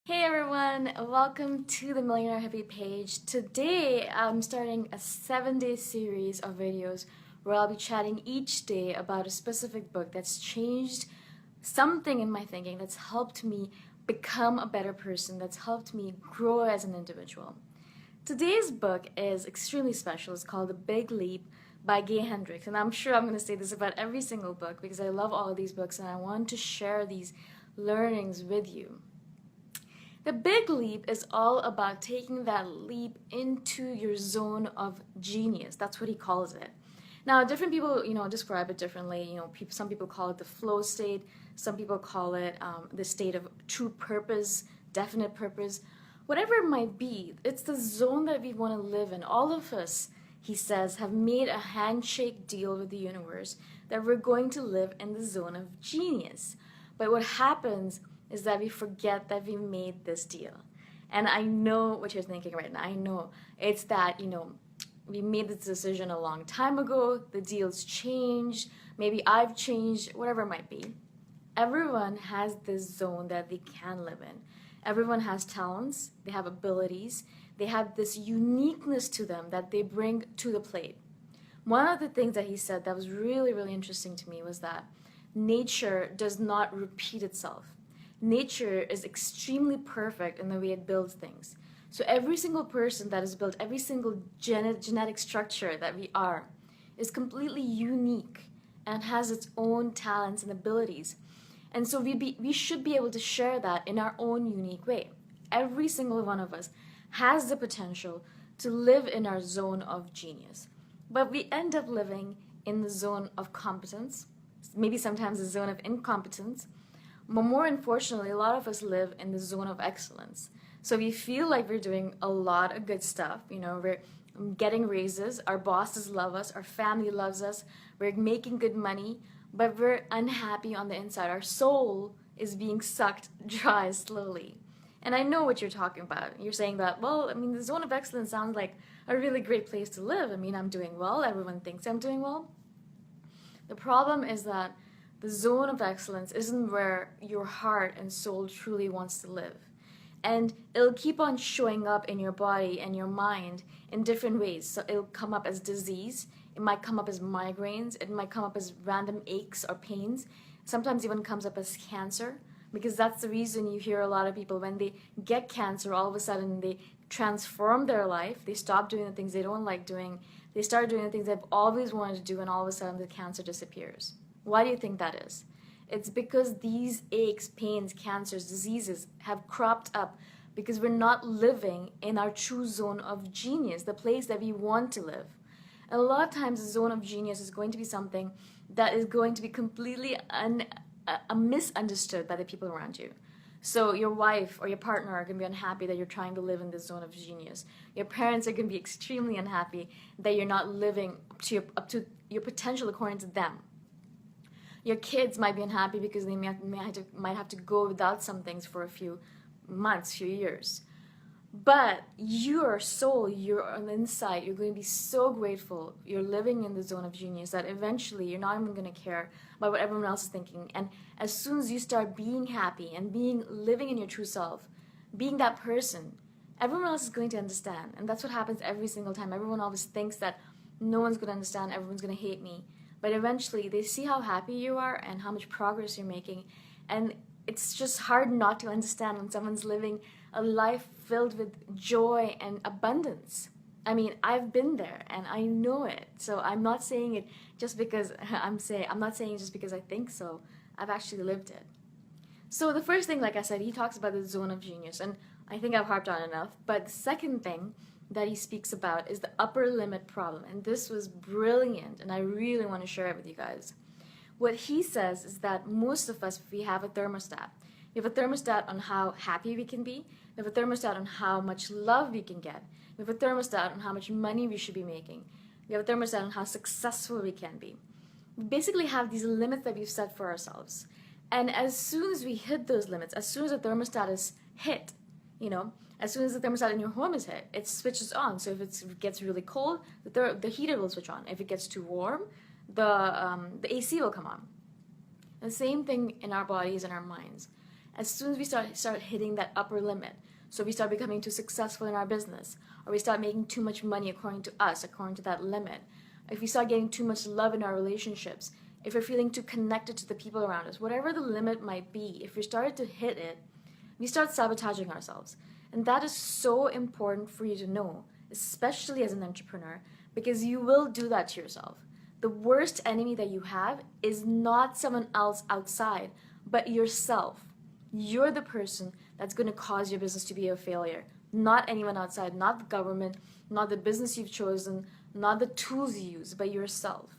Hey everyone, welcome to the Millionaire Hippie page. Today I'm starting a 7-day series of videos where I'll be chatting each day about a specific book that's changed something in my thinking, that's helped me become a better person, that's helped me grow as an individual. Today's book is extremely special. It's called The Big Leap by Hendricks, and I'm sure I'm going to say this about every single book because I love all of these books and I want to share these learnings with you. The big leap is all about taking that leap into your zone of genius. That's what he calls it. Now, different people, describe it differently. Some people call it the flow state. Some people call it the state of true purpose, definite purpose. Whatever it might be, it's the zone that we want to live in. All of us, he says, have made a handshake deal with the universe that we're going to live in the zone of genius. But what happens is that we forget that we made this deal. And I know what you're thinking right now. I know it's that, we made this decision a long time ago, the deal's changed, maybe I've changed, whatever it might be. Everyone has this zone that they can live in. Everyone has talents, they have abilities, they have this uniqueness to them that they bring to the plate. One of the things that he said that was really, really interesting to me was that nature does not repeat itself. Nature is extremely perfect in the way it builds things. So every single person that is built, every single genetic structure that we are, is completely unique and has its own talents and abilities. And so we should be able to share that in our own unique way. Every single one of us has the potential to live in our zone of genius. But we end up living in the zone of competence, maybe sometimes the zone of incompetence. But more unfortunately, a lot of us live in the zone of excellence. So we feel like we're doing a lot of good stuff. We're getting raises, our bosses love us, our family loves us, we're making good money, but we're unhappy on the inside. Our soul is being sucked dry slowly. And I know what you're talking about. You're saying that, the zone of excellence sounds like a really great place to live. I'm doing well. Everyone thinks I'm doing well. The problem is that the zone of excellence isn't where your heart and soul truly wants to live. And it'll keep on showing up in your body and your mind in different ways. So it'll come up as disease, it might come up as migraines, it might come up as random aches or pains. Sometimes even comes up as cancer, because that's the reason you hear a lot of people when they get cancer, all of a sudden they transform their life, they stop doing the things they don't like doing, they start doing the things they've always wanted to do, and all of a sudden the cancer disappears. Why do you think that is? It's because these aches, pains, cancers, diseases have cropped up because we're not living in our true zone of genius, the place that we want to live. And a lot of times the zone of genius is going to be something that is going to be completely misunderstood by the people around you. So your wife or your partner are going to be unhappy that you're trying to live in this zone of genius. Your parents are going to be extremely unhappy that you're not living up to your potential according to them. Your kids might be unhappy because they might have to go without some things for a few months, few years. But your soul, you're on the inside, you're going to be so grateful you're living in the zone of genius that eventually you're not even going to care about what everyone else is thinking. And as soon as you start being happy and living in your true self, being that person, everyone else is going to understand. And that's what happens every single time. Everyone always thinks that no one's going to understand, everyone's going to hate me. But eventually they see how happy you are and how much progress you're making. And it's just hard not to understand when someone's living a life filled with joy and abundance. I've been there and I know it. So I'm not saying it just because I'm not saying it just because I think so. I've actually lived it. So the first thing, like I said, he talks about the zone of genius, and I think I've harped on enough. But the second thing that he speaks about is the upper limit problem. And this was brilliant, and I really want to share it with you guys. What he says is that most of us, we have a thermostat. We have a thermostat on how happy we can be. We have a thermostat on how much love we can get. We have a thermostat on how much money we should be making. We have a thermostat on how successful we can be. We basically have these limits that we've set for ourselves. And as soon as we hit those limits, as soon as the thermostat is hit, as soon as the thermostat in your home is hit, it switches on. So if it gets really cold, the heater will switch on. If it gets too warm, the AC will come on. The same thing in our bodies and our minds. As soon as we start hitting that upper limit, so we start becoming too successful in our business, or we start making too much money according to us, according to that limit, if we start getting too much love in our relationships, if we're feeling too connected to the people around us, whatever the limit might be, if we started to hit it, we start sabotaging ourselves. And that is so important for you to know, especially as an entrepreneur, because you will do that to yourself. The worst enemy that you have is not someone else outside, but yourself. You're the person that's going to cause your business to be a failure, not anyone outside, not the government, not the business you've chosen, not the tools you use, but yourself.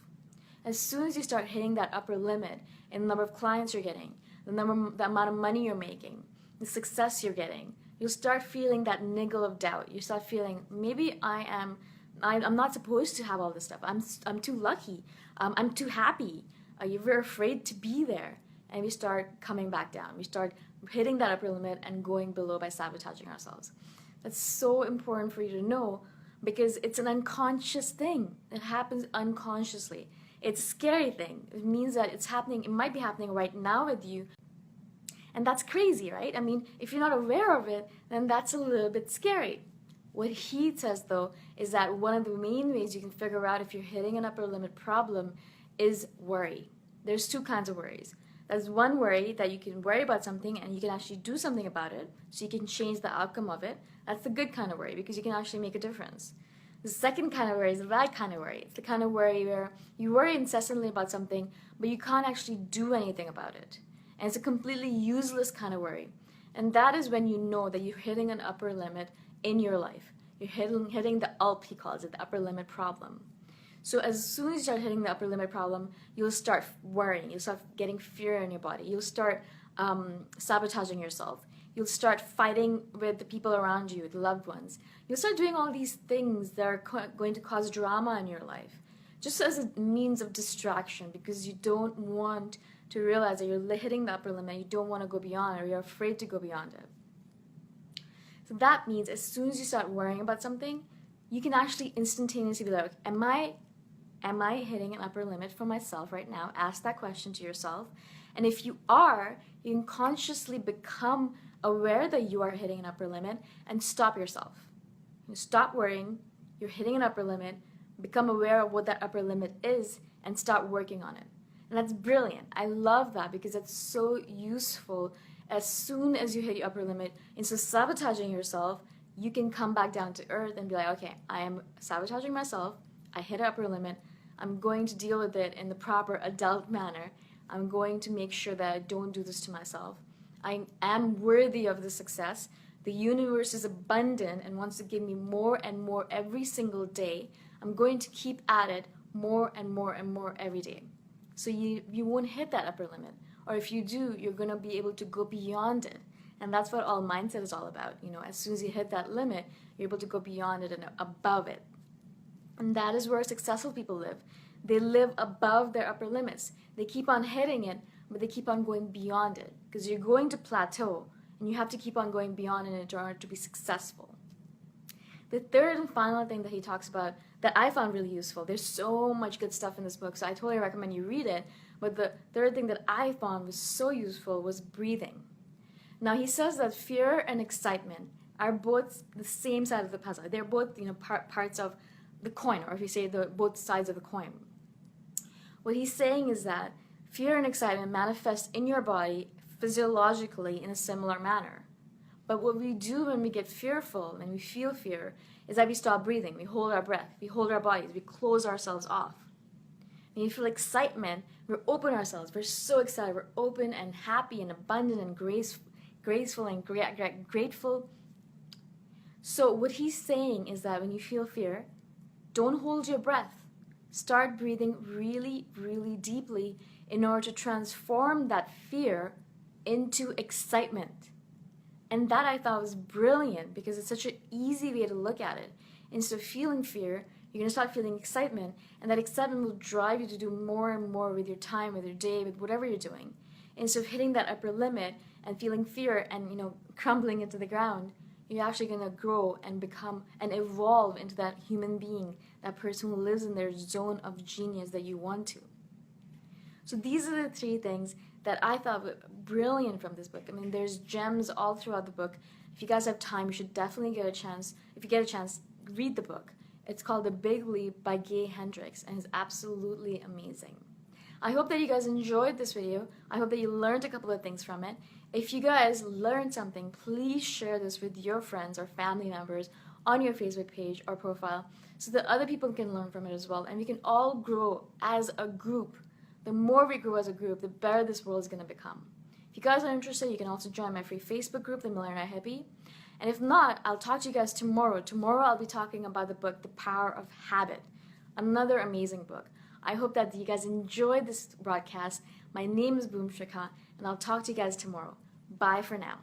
As soon as you start hitting that upper limit in the number of clients you're getting, the amount of money you're making, the success you're getting, you'll start feeling that niggle of doubt. You start feeling, maybe I'm not supposed to have all this stuff. I'm too lucky. I'm too happy. You're afraid to be there. And we start coming back down. We start hitting that upper limit and going below by sabotaging ourselves. That's so important for you to know, because it's an unconscious thing. It happens unconsciously. It's a scary thing. It means that it's happening. It might be happening right now with you. And that's crazy, right? I mean, if you're not aware of it, then that's a little bit scary. What he says, though, is that one of the main ways you can figure out if you're hitting an upper limit problem is worry. There's two kinds of worries. There's one worry that you can worry about something and you can actually do something about it, so you can change the outcome of it. That's the good kind of worry, because you can actually make a difference. The second kind of worry is the bad kind of worry. It's the kind of worry where you worry incessantly about something, but you can't actually do anything about it. And it's a completely useless kind of worry. And that is when you know that you're hitting an upper limit in your life. You're hitting the ULP, he calls it, the upper limit problem. So as soon as you start hitting the upper limit problem, you'll start worrying. You'll start getting fear in your body. You'll start sabotaging yourself. You'll start fighting with the people around you, the loved ones. You'll start doing all these things that are going to cause drama in your life, just as a means of distraction, because you don't want to realize that you're hitting the upper limit. You don't want to go beyond it, or you're afraid to go beyond it. So that means as soon as you start worrying about something, you can actually instantaneously be like, am I hitting an upper limit for myself right now? Ask that question to yourself. And if you are, you can consciously become aware that you are hitting an upper limit and stop yourself. You stop worrying, you're hitting an upper limit, become aware of what that upper limit is, and start working on it. And that's brilliant. I love that, because it's so useful. As soon as you hit your upper limit, instead of sabotaging yourself, you can come back down to earth and be like, okay, I am sabotaging myself. I hit an upper limit. I'm going to deal with it in the proper adult manner. I'm going to make sure that I don't do this to myself. I am worthy of the success. The universe is abundant and wants to give me more and more every single day. I'm going to keep at it more and more and more every day. So you won't hit that upper limit. Or if you do, you're going to be able to go beyond it. And that's what all mindset is all about. You know, as soon as you hit that limit, you're able to go beyond it and above it. And that is where successful people live. They live above their upper limits. They keep on hitting it, but they keep on going beyond it. Because you're going to plateau, and you have to keep on going beyond it in order to be successful. The third and final thing that he talks about that I found really useful, there's so much good stuff in this book, so I totally recommend you read it. But the third thing that I found was so useful was breathing. Now he says that fear and excitement are both the same side of the puzzle. They're both, parts of the coin, or if you say both sides of the coin. What he's saying is that fear and excitement manifest in your body physiologically in a similar manner. But what we do when we get fearful and we feel fear is that we stop breathing, we hold our breath, we hold our bodies, we close ourselves off. When you feel excitement, we're open ourselves, we're so excited, we're open and happy and abundant and graceful and grateful. So what he's saying is that when you feel fear, don't hold your breath. Start breathing really, really deeply in order to transform that fear into excitement. And that I thought was brilliant, because it's such an easy way to look at it. Instead of feeling fear, you're going to start feeling excitement, and that excitement will drive you to do more and more with your time, with your day, with whatever you're doing. Instead of hitting that upper limit and feeling fear and, crumbling into the ground, you're actually going to grow and become and evolve into that human being, that person who lives in their zone of genius that you want to. So these are the three things that I thought were brilliant from this book. I mean, there's gems all throughout the book. If you guys have time, you should definitely get a chance. If you get a chance, read the book. It's called The Big Leap by Hendricks, and it's absolutely amazing. I hope that you guys enjoyed this video. I hope that you learned a couple of things from it. If you guys learned something, please share this with your friends or family members on your Facebook page or profile so that other people can learn from it as well, and we can all grow as a group. The more we grow as a group, the better this world is going to become. If you guys are interested, you can also join my free Facebook group, The Millionaire Hippie. And if not, I'll talk to you guys tomorrow. Tomorrow I'll be talking about the book, The Power of Habit. Another amazing book. I hope that you guys enjoyed this broadcast. My name is Shikha, and I'll talk to you guys tomorrow. Bye for now.